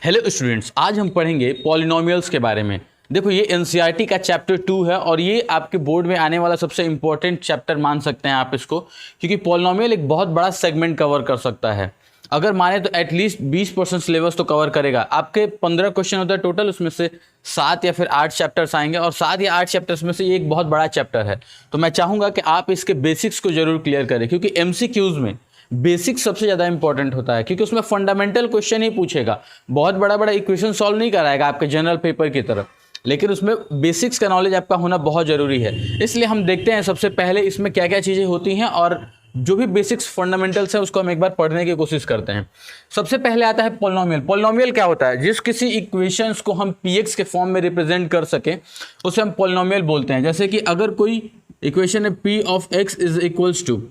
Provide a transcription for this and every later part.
Hello students, आज हम पढ़ेंगे पॉलिनोमियल्स के बारे में। देखो, ये एनसीईआरटी का चैप्टर 2 है और ये आपके बोर्ड में आने वाला सबसे इंपॉर्टेंट चैप्टर मान सकते हैं आप इसको, क्योंकि पॉलिनोमियल एक बहुत बड़ा सेगमेंट कवर कर सकता है। अगर माने तो एटलीस्ट 20% सिलेबस तो कवर करेगा। आपके 15 क्वेश्चन होता है टोटल, उसमें से 7 या फिर 8 चैप्टर्स आएंगे और 7 या 8 चैप्टर्स में से ये एक बहुत बड़ा चैप्टर है। तो मैं चाहूँगा कि आप इसके बेसिक्स को जरूर क्लियर करें, क्योंकि एमसीक्यूज में बेसिक सबसे ज़्यादा इंपॉर्टेंट होता है, क्योंकि उसमें फंडामेंटल क्वेश्चन ही पूछेगा। बहुत बड़ा बड़ा इक्वेशन सॉल्व नहीं कराएगा आपके जनरल पेपर की तरफ, लेकिन उसमें बेसिक्स का नॉलेज आपका होना बहुत ज़रूरी है। इसलिए हम देखते हैं सबसे पहले इसमें क्या क्या चीज़ें होती हैं और जो भी बेसिक्स फंडामेंटल्स है उसको हम एक बार पढ़ने की कोशिश करते हैं। सबसे पहले आता है पॉलिनोमियल। पॉलिनोमियल क्या होता है? जिस किसी इक्वेशंस को हम पीएक्स के फॉर्म में रिप्रेजेंट कर सके उसे हम पॉलिनोमियल बोलते हैं। जैसे कि अगर कोई इक्वेशन है P of X is equals to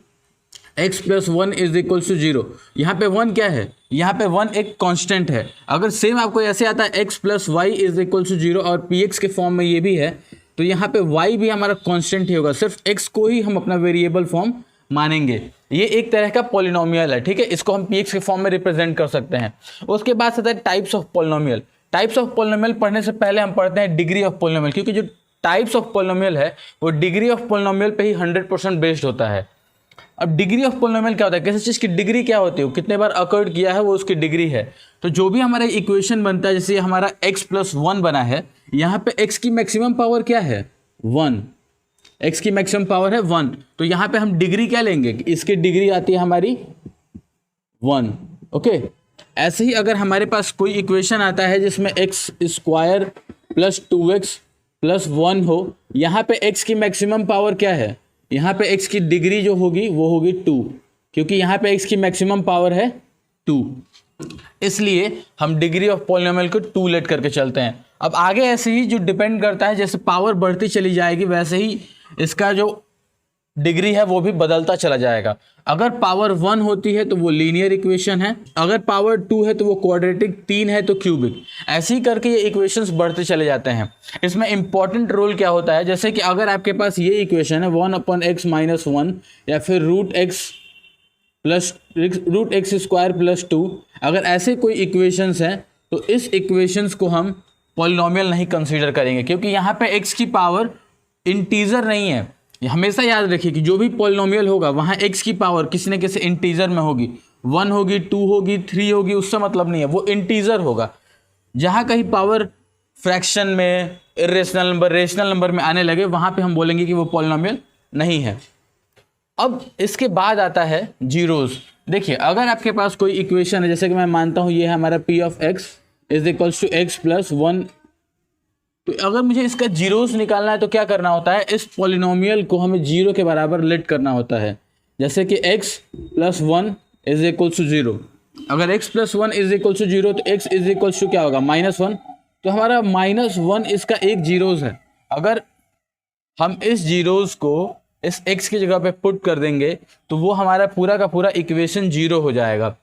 x plus 1 is equal to 0, यहाँ पे 1 क्या है? यहाँ पे 1 एक कांस्टेंट है। अगर सेम आपको ऐसे आता है x plus Y is equal to 0 और px के फॉर्म में ये भी है, तो यहाँ पे y भी हमारा कांस्टेंट ही होगा, सिर्फ x को ही हम अपना वेरिएबल फॉर्म मानेंगे। ये एक तरह का पॉलिनोमियल है, ठीक है। इसको हम px के फॉर्म में रिप्रेजेंट कर सकते हैं। उसके बाद आता है types of polynomial. Types of polynomial पढ़ने से पहले हम पढ़ते हैं डिग्री ऑफ पॉलिनोमियल, क्योंकि जो टाइप्स ऑफ पॉलिनोमियल है वो डिग्री ऑफ पॉलिनोमियल पे ही 100% बेस्ड होता है। अब डिग्री ऑफ पॉलिनोमियल क्या होता है? किसी चीज़ की डिग्री क्या होती है? कितने बार अकर्ड किया है वो उसकी डिग्री है। तो जो भी हमारा इक्वेशन बनता है, जैसे हमारा x प्लस 1 बना है, यहाँ पे x की मैक्सिमम पावर क्या है? 1। x की मैक्सिमम पावर है 1, तो यहाँ पे हम डिग्री क्या लेंगे? इसकी डिग्री आती है हमारी 1। ओके, ऐसे ही अगर हमारे पास कोई इक्वेशन आता है जिसमें x square plus 2x plus 1 हो, यहाँ पे x की मैक्सिमम पावर क्या है? यहाँ पे x की डिग्री जो होगी वो होगी 2, क्योंकि यहाँ पे x की मैक्सिमम पावर है 2, इसलिए हम डिग्री ऑफ पॉलिनोमियल को 2 लेट करके चलते हैं। अब आगे ऐसे ही जो डिपेंड करता है, जैसे पावर बढ़ती चली जाएगी वैसे ही इसका जो डिग्री है वो भी बदलता चला जाएगा। अगर पावर 1 होती है तो वो लीनियर इक्वेशन है, अगर पावर 2 है तो वो क्वाड्रेटिक, 3 है तो क्यूबिक। ऐसे ही करके ये इक्वेशंस बढ़ते चले जाते हैं। इसमें इंपॉर्टेंट रोल क्या होता है? जैसे कि अगर आपके पास ये इक्वेशन है 1/x - 1 या फिर रूट एक्स स्क्वायर प्लस 2, अगर ऐसे कोई इक्वेशंस हैं तो इस इक्वेशंस को हम पॉलिनोमियल नहीं कंसीडर करेंगे, क्योंकि यहाँ पे x की पावर इंटीजर नहीं है। हमेशा याद रखिए कि जो भी पॉलिनोमियल होगा वहाँ x की पावर किसी न किसी इंटीजर में होगी। 1 होगी, 2 होगी, 3 होगी, उससे मतलब नहीं है, वो इंटीजर होगा। जहाँ कहीं पावर फ्रैक्शन में, इरेशनल नंबर, रेशनल नंबर में आने लगे वहाँ पे हम बोलेंगे कि वो पॉलिनोमियल नहीं है। अब इसके बाद आता है जीरोस। देखिए, अगर आपके पास कोई इक्वेशन है, जैसे कि मैं मानता हूँ ये है हमारा p of x is equals to x plus 1, तो अगर मुझे इसका जीरोस निकालना है तो क्या करना होता है? इस पॉलिनोमियल को हमें 0 के बराबर लेट करना होता है। जैसे कि x plus 1 is equal to 0, अगर x plus 1 is equal to 0 तो x इज इक्वल टू क्या होगा? -1, तो हमारा -1 इसका एक जीरोस है। अगर हम इस जीरोस को इस x की जगह पे पुट कर देंगे तो वो हमारा पूरा का पूरा इक्वेशन 0 हो जाएगा।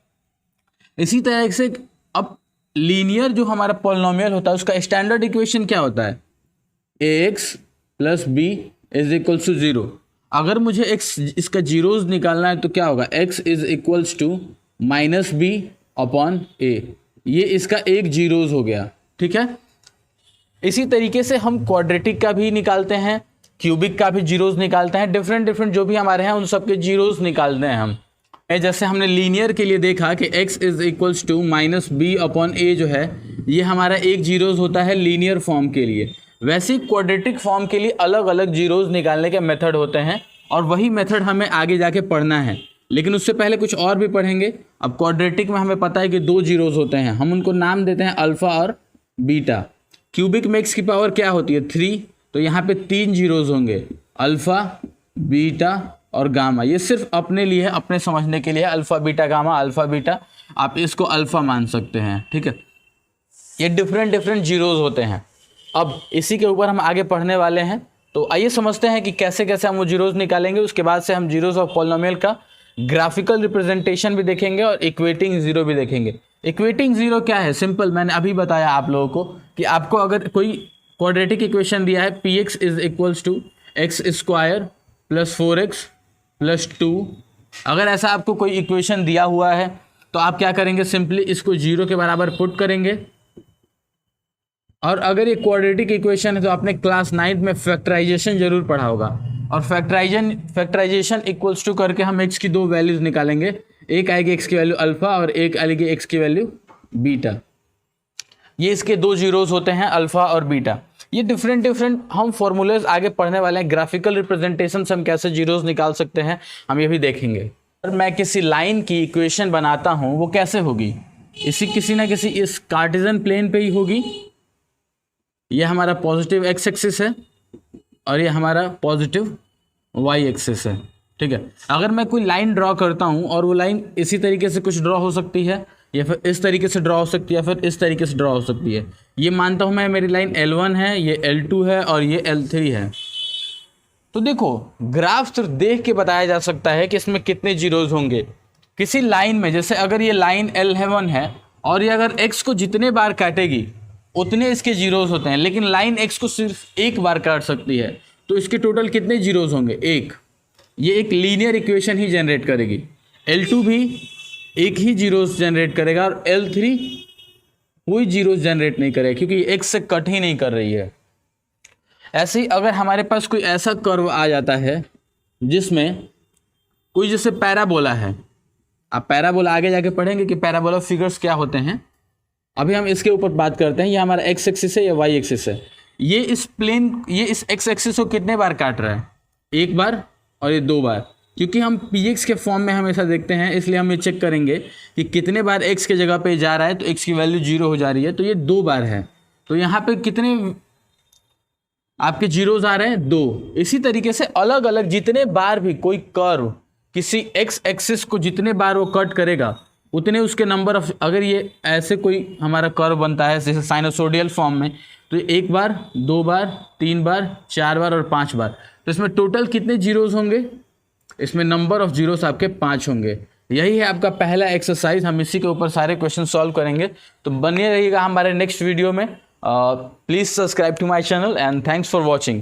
इसी तरह से अब लीनियर जो हमारा पॉलिनोमियल होता है उसका स्टैंडर्ड इक्वेशन क्या होता है? ax plus B is equal to 0। अगर मुझे x इसका जीरोस निकालना है तो क्या होगा? x is equals to -b upon a, ये इसका एक जीरोस हो गया, ठीक है। इसी तरीके से हम क्वाड्रेटिक का भी निकालते हैं, क्यूबिक का भी जीरोस निकालते हैं, डिफरेंट जो भी हमारे हैं उन सब के जीरोस निकालते हैं हम। जैसे हमने लीनियर के लिए देखा कि x is equals to -b upon a जो है ये हमारा एक जीरोस होता है लीनियर फॉर्म के लिए। वैसे ही क्वाड्रेटिक फॉर्म के लिए अलग अलग जीरोस निकालने के मेथड होते हैं और वही मेथड हमें आगे जाके पढ़ना है, लेकिन उससे पहले कुछ और भी पढ़ेंगे। अब क्वाड्रेटिक में हमें पता है कि 2 जीरोस होते हैं, हम उनको नाम देते हैं अल्फ़ा और बीटा। क्यूबिक में x की पावर क्या होती है? 3, तो यहाँ पे 3 जीरोस होंगे, अल्फ़ा, बीटा और गामा। ये सिर्फ अपने लिए है, अपने समझने के लिए, alpha beta gamma, alpha beta, आप इसको अल्फ़ा मान सकते हैं, ठीक है। ये डिफरेंट जीरोस होते हैं। अब इसी के ऊपर हम आगे पढ़ने वाले हैं, तो आइए समझते हैं कि कैसे कैसे हम वो जीरोस निकालेंगे। उसके बाद से हम जीरोस ऑफ पॉलिनोमियल का ग्राफिकल रिप्रेजेंटेशन भी देखेंगे और इक्वेटिंग जीरो भी देखेंगे। इक्वेटिंग जीरो क्या है? सिंपल, मैंने अभी बताया आप लोगों को कि आपको अगर कोई क्वाड्रेटिक इक्वेशन दिया है px is equals to X square plus 4x plus 2, अगर ऐसा आपको कोई इक्वेशन दिया हुआ है तो आप क्या करेंगे? सिंपली इसको 0 के बराबर पुट करेंगे और अगर ये क्वाड्रेटिक इक्वेशन है तो आपने क्लास 9th में फैक्टराइजेशन जरूर पढ़ा होगा, और फैक्टराइजेशन इक्वल्स टू करके हम x की दो वैल्यूज निकालेंगे, एक आएगी x की वैल्यू अल्फा और एक आएगी x की वैल्यू बीटा। ये इसके दो जीरोज होते हैं अल्फा और बीटा। ये डिफरेंट हम फॉर्मूलेज आगे पढ़ने वाले हैं, ग्राफिकल रिप्रेजेंटेशन से हम कैसे जीरोज निकाल सकते हैं हम ये भी देखेंगे। अगर मैं किसी लाइन की इक्वेशन बनाता हूँ वो कैसे होगी, किसी ना किसी इस कार्टेशियन प्लेन पे ही होगी। ये हमारा पॉजिटिव एक्स एक्सिस है और ये हमारा पॉजिटिव वाई एक्सिस है, ठीक है। अगर मैं कोई लाइन ड्रॉ करता हूँ और वो लाइन इसी तरीके से कुछ ड्रॉ हो सकती है, या फिर इस तरीके से ड्रॉ हो सकती है, या फिर इस तरीके से ड्रॉ हो सकती है। ये मानता हूँ मैं मेरी लाइन L1 है, ये L2 है और ये L3 है। तो देखो ग्राफ सिर्फ देख के बताया जा सकता है कि इसमें कितने जीरोज होंगे किसी लाइन में। जैसे अगर ये लाइन L1 है और ये अगर x को जितने बार काटेगी उतने इसके जीरोज होते हैं, लेकिन लाइन x को सिर्फ एक बार काट सकती है, तो इसके टोटल कितने जीरोज होंगे, एक। ये एक लीनियर इक्वेशन ही जनरेट करेगी। L2 भी एक ही जीरोस जनरेट करेगा और L3 कोई जीरोस जनरेट नहीं करेगा क्योंकि x से कट ही नहीं कर रही है। ऐसे ही अगर हमारे पास कोई ऐसा कर्व आ जाता है जिसमें कोई जैसे पैराबोला है, आप पैराबोला आगे जाके पढ़ेंगे कि पैराबोला फिगर्स क्या होते हैं, अभी हम इसके ऊपर बात करते हैं। ये हमारा x एक्सिस है, ये y एक्सिस है। ये इस x एक्सिस को कितने बार काट रहा है, एक बार और ये दो बार। क्योंकि हम px के फॉर्म में हमेशा देखते हैं इसलिए हम ये चेक करेंगे कि कितने बार x के जगह पे जा रहा है, तो x की वैल्यू 0 हो जा रही है, तो ये दो बार है। तो यहाँ पे कितने आपके जीरोज आ रहे हैं, दो। इसी तरीके से अलग अलग जितने बार भी कोई कर्व किसी x एक्सिस को जितने बार वो कट करेगा उतने उसके नंबर ऑफ, अगर ये ऐसे कोई हमारा कर्व बनता है जैसे साइनोसोडियल फॉर्म में, तो एक बार, दो बार, तीन बार, चार बार और पांच बार, तो इसमें टोटल कितने जीरोज होंगे, इसमें नंबर ऑफ जीरोस आपके 5 होंगे। यही है आपका पहला एक्सरसाइज। हम इसी के ऊपर सारे क्वेश्चन सॉल्व करेंगे, तो बने रहिएगा हमारे नेक्स्ट वीडियो में। Please subscribe to my channel and thanks for watching.